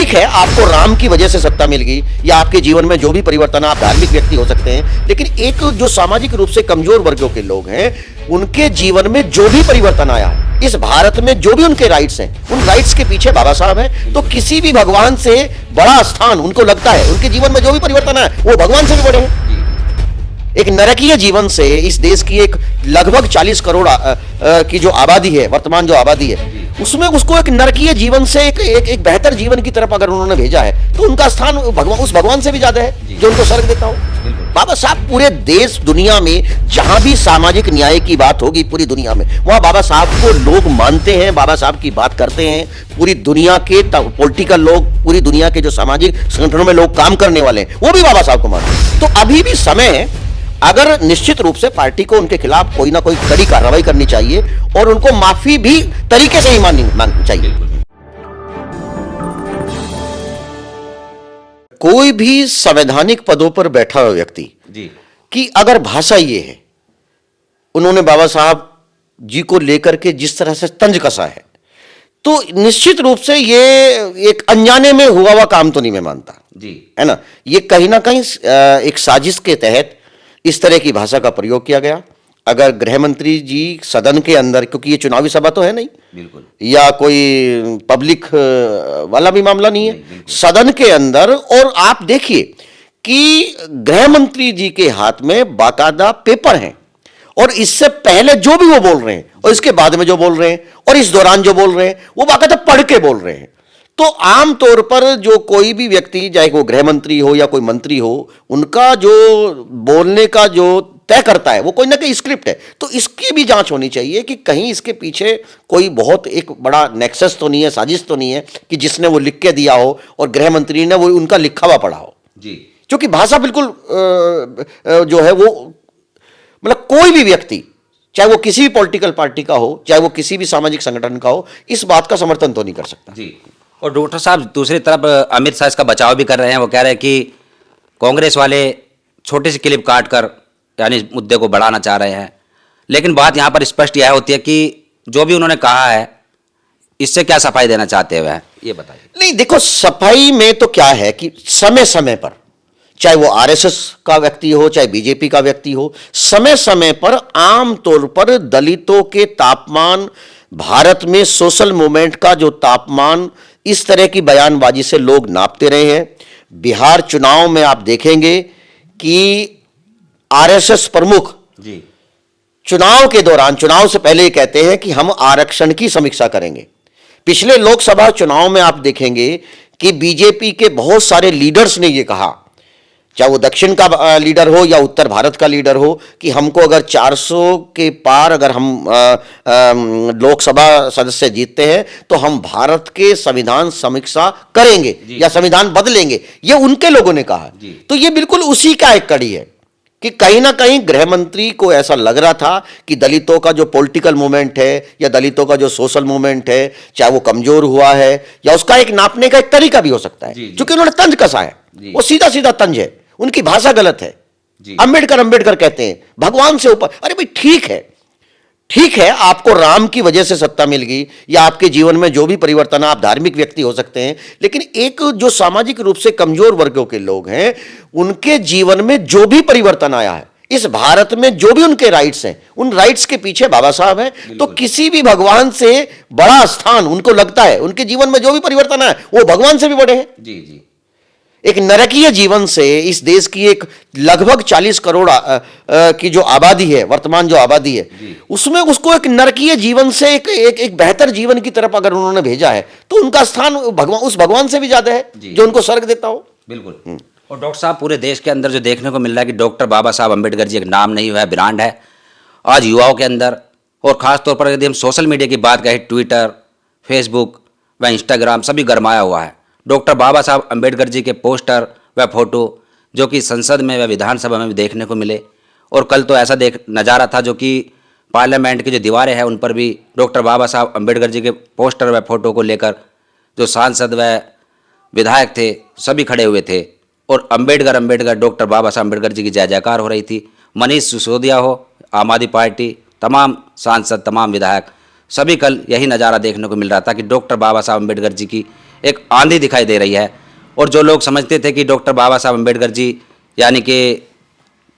ठीक है, आपको राम की वजह से सत्ता मिल गई या आपके जीवन में जो भी परिवर्तन, आप धार्मिक व्यक्ति हो सकते हैं, लेकिन एक जो सामाजिक रूप से कमजोर वर्गों के लोग हैं, उनके जीवन में जो भी परिवर्तन आया है, इस भारत में जो भी उनके राइट्स हैं, उन राइट्स के पीछे बाबा साहब हैं। तो किसी भी भगवान से बड़ा स्थान उनको लगता है, उनके जीवन में जो भी परिवर्तन आया वो भगवान से भी बड़े हैं। एक नरकीय जीवन से इस देश की एक लगभग 40 करोड़ की जो आबादी है, वर्तमान जो आबादी है, उसमें उसको एक नरकीय जीवन से एक बेहतर जीवन की तरफ अगर उन्होंने भेजा है, तो उनका स्थान उस भगवान से भी ज्यादा है जो उनको स्वर्ग देता हो। बाबा साहब पूरे देश दुनिया में जहां भी सामाजिक न्याय की बात होगी पूरी दुनिया में, वहां बाबा साहब को लोग मानते हैं, बाबा साहब की बात करते हैं। पूरी दुनिया के पॉलिटिकल लोग, पूरी दुनिया के जो सामाजिक संगठनों में लोग काम करने वाले हैं, वो भी बाबा साहब को मानते हैं। तो अभी भी समय है, अगर निश्चित रूप से पार्टी को उनके खिलाफ कोई ना कोई कड़ी कार्रवाई करनी चाहिए और उनको माफी भी तरीके से ही मांगनी चाहिए। कोई भी संवैधानिक पदों पर बैठा हुआ व्यक्ति कि अगर भाषा ये है, उन्होंने बाबा साहब जी को लेकर के जिस तरह से तंज कसा है, तो निश्चित रूप से ये एक अनजाने में हुआ काम तो नहीं मैं मानता जी, है ना। ये कहीं ना कहीं एक साजिश के तहत इस तरह की भाषा का प्रयोग किया गया। अगर गृह मंत्री जी सदन के अंदर, क्योंकि ये चुनावी सभा तो है नहीं, बिल्कुल, या कोई पब्लिक वाला भी मामला नहीं है, सदन के अंदर, और आप देखिए कि गृह मंत्री जी के हाथ में बाकायदा पेपर हैं और इससे पहले जो भी वो बोल रहे हैं और इसके बाद में जो बोल रहे हैं और इस दौरान जो बोल रहे हैं, वो बाकायदा पढ़ के बोल रहे हैं। तो आम तौर पर जो कोई भी व्यक्ति, चाहे वो गृह मंत्री हो या कोई मंत्री हो, उनका जो बोलने का जो तय करता है वो कोई ना कोई स्क्रिप्ट है। तो इसकी भी जांच होनी चाहिए कि कहीं इसके पीछे कोई बहुत एक बड़ा नेक्सस तो नहीं है, साजिश तो नहीं है कि जिसने वो लिख के दिया हो और गृह मंत्री ने वो उनका लिखा हुआ पढ़ा हो जी। क्योंकि भाषा बिल्कुल जो है वो, मतलब कोई भी व्यक्ति, चाहे वो किसी भी पॉलिटिकल पार्टी का हो, चाहे वो किसी भी सामाजिक संगठन का हो, इस बात का समर्थन तो नहीं कर सकता जी। और डॉक्टर साहब दूसरी तरफ अमित शाह इसका बचाव भी कर रहे हैं। वो कह रहे हैं कि कांग्रेस वाले छोटी सी क्लिप काट कर यानी मुद्दे को बढ़ाना चाह रहे हैं, लेकिन बात यहाँ पर स्पष्ट यह होती है कि जो भी उन्होंने कहा है, इससे क्या सफाई देना चाहते हुए हैं, ये बताइए। नहीं, देखो, सफाई में तो क्या है कि समय समय पर, चाहे वो आरएसएस का व्यक्ति हो, चाहे बीजेपी का व्यक्ति हो, समय समय पर आम तौर पर दलितों के तापमान, भारत में सोशल मूवमेंट का जो तापमान, इस तरह की बयानबाजी से लोग नापते रहे हैं। बिहार चुनाव में आप देखेंगे कि आरएसएस प्रमुख जी चुनाव के दौरान, चुनाव से पहले ही कहते हैं कि हम आरक्षण की समीक्षा करेंगे। पिछले लोकसभा चुनाव में आप देखेंगे कि बीजेपी के बहुत सारे लीडर्स ने यह कहा, चाहे वो दक्षिण का लीडर हो या उत्तर भारत का लीडर हो, कि हमको अगर 400 के पार अगर हम लोकसभा सदस्य जीतते हैं तो हम भारत के संविधान समीक्षा करेंगे या संविधान बदलेंगे, ये उनके लोगों ने कहा। तो ये बिल्कुल उसी का एक कड़ी है कि कहीं ना कहीं गृह मंत्री को ऐसा लग रहा था कि दलितों का जो पॉलिटिकल मूवमेंट है या दलितों का जो सोशल मूवमेंट है, चाहे वो कमजोर हुआ है, या उसका एक नापने का एक तरीका भी हो सकता है, क्योंकि उन्होंने तंज कसा है, वो सीधा सीधा तंज है, उनकी भाषा गलत है। अंबेडकर कहते हैं भगवान से ऊपर। अरे भाई, ठीक है, आपको राम की वजह से सत्ता मिल गई या आपके जीवन में जो भी परिवर्तन, आप धार्मिक व्यक्ति हो सकते हैं, लेकिन एक जो सामाजिक रूप से कमजोर वर्गों के लोग हैं, उनके जीवन में जो भी परिवर्तन आया है, इस भारत में जो भी उनके राइट्स हैं, उन राइट्स के पीछे बाबा साहब हैं। तो किसी भी भगवान से बड़ा स्थान उनको लगता है, उनके जीवन में जो भी परिवर्तन आया वो भगवान से भी बड़े हैं जी। एक नरकीय जीवन से इस देश की एक लगभग 40 करोड़ की जो आबादी है, वर्तमान जो आबादी है, उसमें उसको एक नरकीय जीवन से एक बेहतर जीवन की तरफ अगर उन्होंने भेजा है, तो उनका स्थान उस भगवान से भी ज्यादा है जो उनको स्वर्ग देता हो। बिल्कुल। और डॉक्टर साहब, पूरे देश के अंदर जो देखने को मिल रहा है कि डॉक्टर बाबा साहब अम्बेडकर जी एक नाम नहीं हुआ है, ब्रांड है आज युवाओं के अंदर। और खासतौर पर यदि हम सोशल मीडिया की बात करें, ट्विटर, फेसबुक व इंस्टाग्राम सभी गरमाया हुआ है। डॉक्टर बाबा साहब अम्बेडकर जी के पोस्टर व फोटो जो कि संसद में व विधानसभा में भी देखने को मिले, और कल तो ऐसा नज़ारा था जो कि पार्लियामेंट की जो दीवारें हैं उन पर भी डॉक्टर बाबा साहब अम्बेडकर जी के पोस्टर व फोटो को लेकर जो सांसद व विधायक थे सभी खड़े हुए थे, और अम्बेडकर डॉक्टर बाबा साहब अम्बेडकर जी की जय जयकार हो रही थी। मनीष सिसोदिया हो, आम आदमी पार्टी, तमाम सांसद, तमाम विधायक, सभी कल यही नज़ारा देखने को मिल रहा था कि डॉक्टर बाबा साहब अम्बेडकर जी की एक आंधी दिखाई दे रही है। और जो लोग समझते थे कि डॉक्टर बाबा साहब अम्बेडकर जी यानी कि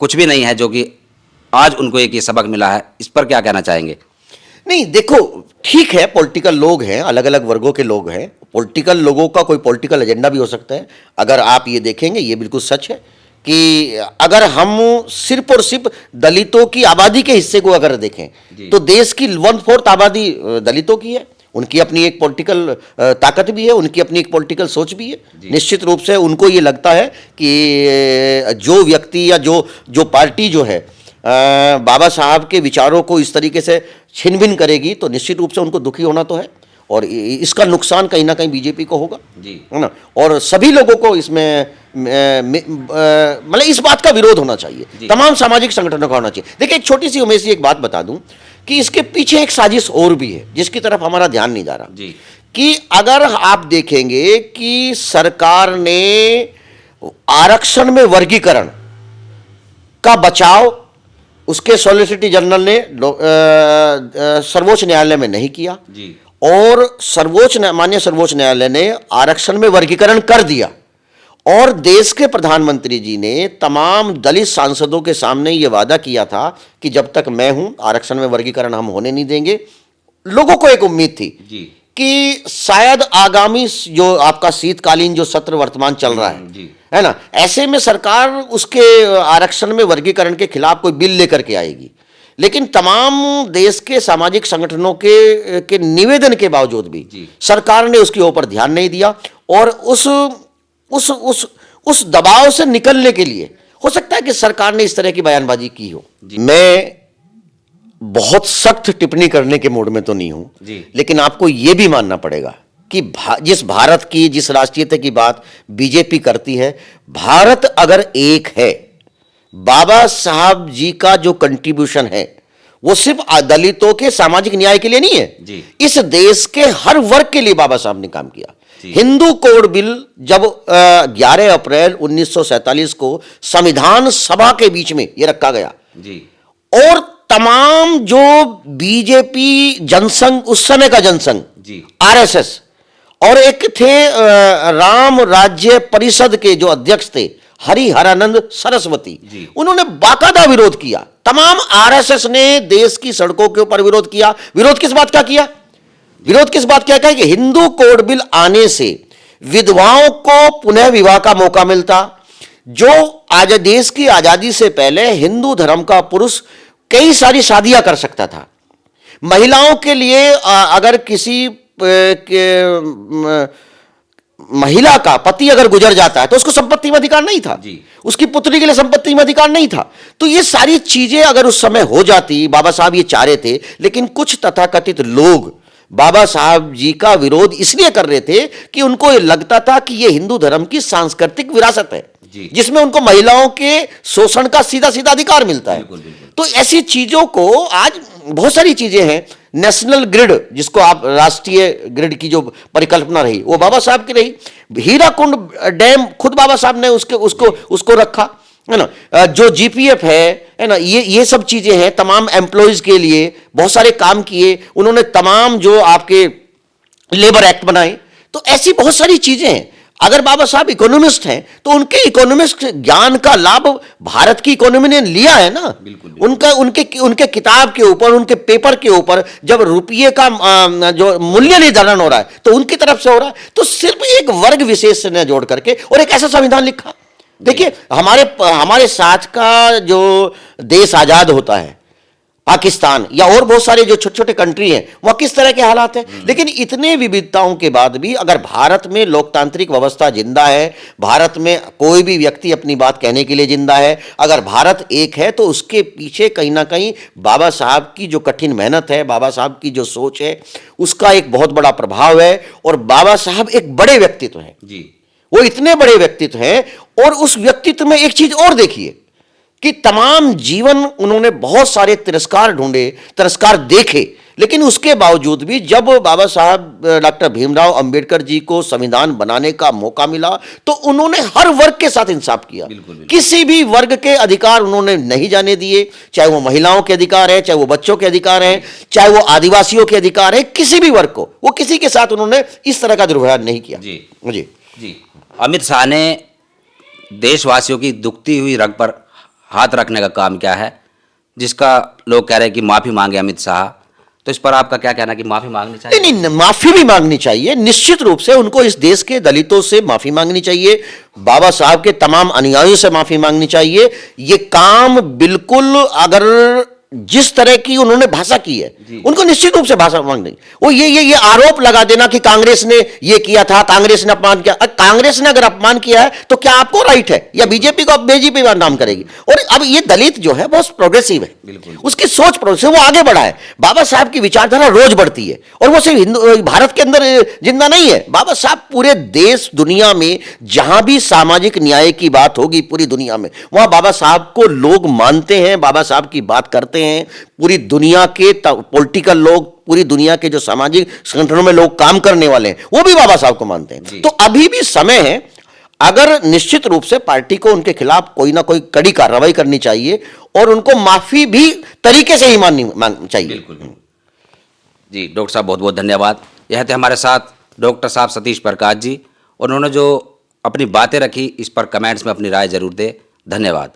कुछ भी नहीं है, जो कि आज उनको एक ये सबक मिला है, इस पर क्या कहना चाहेंगे? नहीं, देखो, ठीक है, पॉलिटिकल लोग हैं, अलग अलग वर्गों के लोग हैं, पॉलिटिकल लोगों का कोई पॉलिटिकल एजेंडा भी हो सकता है। अगर आप ये देखेंगे, ये बिल्कुल सच है कि अगर हम सिर्फ और सिर्फ दलितों की आबादी के हिस्से को अगर देखें तो देश की 1/4 आबादी दलितों की है। उनकी अपनी एक पॉलिटिकल ताकत भी है, उनकी अपनी एक पॉलिटिकल सोच भी है। निश्चित रूप से उनको ये लगता है कि जो व्यक्ति या जो पार्टी जो है बाबा साहब के विचारों को इस तरीके से छिन भिन करेगी, तो निश्चित रूप से उनको दुखी होना तो है, और इसका नुकसान कहीं ना कहीं बीजेपी को होगा, है ना। और सभी लोगों को इसमें मतलब इस बात का विरोध होना चाहिए, तमाम सामाजिक संगठनों का होना चाहिए। देखिए, एक छोटी सी उमेश एक बात बता दूं कि इसके पीछे एक साजिश और भी है जिसकी तरफ हमारा ध्यान नहीं जा रहा, कि अगर आप देखेंगे कि सरकार ने आरक्षण में वर्गीकरण का बचाव उसके सॉलिसिटर जनरल ने सर्वोच्च न्यायालय में नहीं किया, और माननीय सर्वोच्च न्यायालय ने आरक्षण में वर्गीकरण कर दिया। और देश के प्रधानमंत्री जी ने तमाम दलित सांसदों के सामने ये वादा किया था कि जब तक मैं हूं आरक्षण में वर्गीकरण हम होने नहीं देंगे। लोगों को एक उम्मीद थी कि शायद आगामी जो आपका शीतकालीन जो सत्र वर्तमान चल रहा है ना, ऐसे में सरकार उसके आरक्षण में वर्गीकरण के खिलाफ कोई बिल लेकर के आएगी। लेकिन तमाम देश के सामाजिक संगठनों के निवेदन के बावजूद भी सरकार ने उसके ऊपर ध्यान नहीं दिया, और उस दबाव से निकलने के लिए हो सकता है कि सरकार ने इस तरह की बयानबाजी की हो। मैं बहुत सख्त टिप्पणी करने के मूड में तो नहीं हूं, लेकिन आपको यह भी मानना पड़ेगा कि जिस भारत की, जिस राष्ट्रीयता की बात बीजेपी करती है, भारत अगर एक है, बाबा साहब जी का जो कंट्रीब्यूशन है वो सिर्फ दलितों के सामाजिक न्याय के लिए नहीं है, इस देश के हर वर्ग के लिए बाबा साहब ने काम किया। हिंदू कोड बिल जब 11 अप्रैल 1947 को संविधान सभा के बीच में यह रखा गया, और तमाम जो बीजेपी जनसंघ, उस समय का जनसंघ, आरएसएस, और एक थे राम राज्य परिषद के जो अध्यक्ष थे हरिहरानंद सरस्वती, उन्होंने बाकायदा विरोध किया। तमाम आरएसएस ने देश की सड़कों के ऊपर विरोध किया। विरोध किस बात का किया? विरोध किस बात क्या है कि हिंदू कोड बिल आने से विधवाओं को पुनः विवाह का मौका मिलता। जो आज देश की आजादी से पहले हिंदू धर्म का पुरुष कई सारी शादियां कर सकता था। महिलाओं के लिए अगर किसी महिला का पति अगर गुजर जाता है तो उसको संपत्ति में अधिकार नहीं था, उसकी पुत्री के लिए संपत्ति में अधिकार नहीं था। तो ये सारी चीजें अगर उस समय हो जाती, बाबा साहब ये चाह रहे थे, लेकिन कुछ तथाकथित लोग बाबा साहब जी का विरोध इसलिए कर रहे थे कि उनको ये लगता था कि ये हिंदू धर्म की सांस्कृतिक विरासत है जिसमें उनको महिलाओं के शोषण का सीधा सीधा अधिकार मिलता है। तो ऐसी चीजों को, आज बहुत सारी चीजें हैं, नेशनल ग्रिड जिसको आप राष्ट्रीय ग्रिड की जो परिकल्पना रही वो बाबा साहब की रही। हीराकुंड डैम खुद बाबा साहब ने उसको रखा, है ना। जो जीपीएफ है ना, ये सब चीजें हैं। तमाम एम्प्लॉयज के लिए बहुत सारे काम किए उन्होंने, तमाम जो आपके लेबर एक्ट बनाए। तो ऐसी बहुत सारी चीजें हैं। अगर बाबा साहब इकोनॉमिस्ट हैं तो उनके इकोनॉमिस्ट ज्ञान का लाभ भारत की इकोनॉमी ने लिया है ना। उनके किताब के ऊपर, उनके पेपर के ऊपर जब रुपये का जो मूल्य निर्धारण हो रहा है तो उनकी तरफ से हो रहा है। तो सिर्फ एक वर्ग विशेष से न जोड़ करके और एक ऐसा संविधान लिखा। देखिए, हमारे साथ का जो देश आजाद होता है, पाकिस्तान या और बहुत सारे जो छोटे छोटे कंट्री हैं, वहां किस तरह के हालात हैं। लेकिन इतने विविधताओं के बाद भी अगर भारत में लोकतांत्रिक व्यवस्था जिंदा है, भारत में कोई भी व्यक्ति अपनी बात कहने के लिए जिंदा है, अगर भारत एक है तो उसके पीछे कहीं ना कहीं बाबा साहब की जो कठिन मेहनत है, बाबा साहब की जो सोच है, उसका एक बहुत बड़ा प्रभाव है। और बाबा साहब एक बड़े व्यक्तित्व हैं, वो इतने बड़े व्यक्तित्व हैं। और उस व्यक्तित्व में एक चीज और देखिए कि तमाम जीवन उन्होंने बहुत सारे तिरस्कार ढूंढे, तिरस्कार देखे, लेकिन उसके बावजूद भी जब बाबा साहब डॉक्टर भीमराव अंबेडकर जी को संविधान बनाने का मौका मिला तो उन्होंने हर वर्ग के साथ इंसाफ किया। किसी भी वर्ग के अधिकार उन्होंने नहीं जाने दिए, चाहे वो महिलाओं के अधिकार है, चाहे वो बच्चों के अधिकार हैं, चाहे वो आदिवासियों के अधिकार है, किसी भी वर्ग को, वो किसी के साथ उन्होंने इस तरह का दुर्व्यवहार नहीं किया। जी जी जी। अमित शाह ने देशवासियों की दुखती हुई रग पर हाथ रखने का काम किया है, जिसका लोग कह रहे हैं कि माफ़ी मांगे अमित शाह, तो इस पर आपका क्या कहना कि माफ़ी मांगनी चाहिए? नहीं, माफी भी मांगनी चाहिए, निश्चित रूप से उनको इस देश के दलितों से माफी मांगनी चाहिए, बाबा साहब के तमाम अनुयायियों से माफी मांगनी चाहिए। ये काम बिल्कुल, अगर जिस तरह की उन्होंने भाषा की है, उनको निश्चित रूप से भाषा मांगनी। वो ये आरोप लगा देना कि कांग्रेस ने ये किया था, कांग्रेस ने अपमान किया, कांग्रेस ने अगर अपमान किया है तो क्या आपको राइट है, या बीजेपी को बीजेपी नाम करेगी? और अब ये दलित जो है बहुत प्रोग्रेसिव है, उसकी सोच प्रोग्रेसिव, वो आगे बढ़ा है। बाबा साहब की विचारधारा रोज बढ़ती है, और वो सिर्फ हिंदू भारत के अंदर जिंदा नहीं है। बाबा साहब पूरे देश दुनिया में जहां भी सामाजिक न्याय की बात होगी पूरी दुनिया में, वहां बाबा साहब को लोग मानते हैं, बाबा साहब की बात करते हैं। पूरी दुनिया के पॉलिटिकल लोग, पूरी दुनिया के जो सामाजिक संगठनों में लोग काम करने वाले हैं, वो भी बाबा साहब को मानते हैं। तो अभी भी समय है, अगर निश्चित रूप से पार्टी को उनके खिलाफ कोई ना कोई कड़ी कार्रवाई करनी चाहिए, और उनको माफी भी तरीके से ही मांगनी चाहिए। बिल्कुल जी। डॉक्टर साहब बहुत बहुत धन्यवाद। यह थे हमारे साथ डॉक्टर साहब सतीश प्रकाश जी, उन्होंने जो अपनी बातें रखी, इस पर कमेंट्स में अपनी राय जरूर दे। धन्यवाद।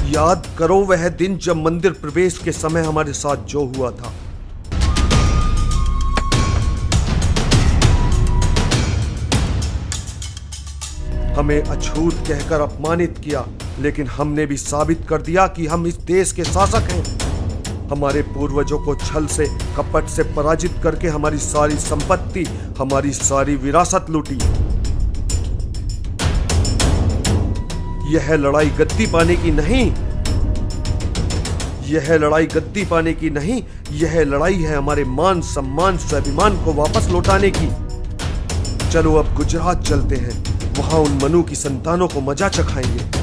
याद करो वह दिन जब मंदिर प्रवेश के समय हमारे साथ जो हुआ था। हमें अछूत कहकर अपमानित किया, लेकिन हमने भी साबित कर दिया कि हम इस देश के शासक हैं। हमारे पूर्वजों को छल से, कपट से पराजित करके हमारी सारी संपत्ति, हमारी सारी विरासत लूटी। यह लड़ाई गद्दी पाने की नहीं, यह लड़ाई गद्दी पाने की नहीं, यह लड़ाई है हमारे मान सम्मान स्वाभिमान को वापस लौटाने की। चलो अब गुजरात चलते हैं, वहां उन मनु की संतानों को मजा चखाएंगे।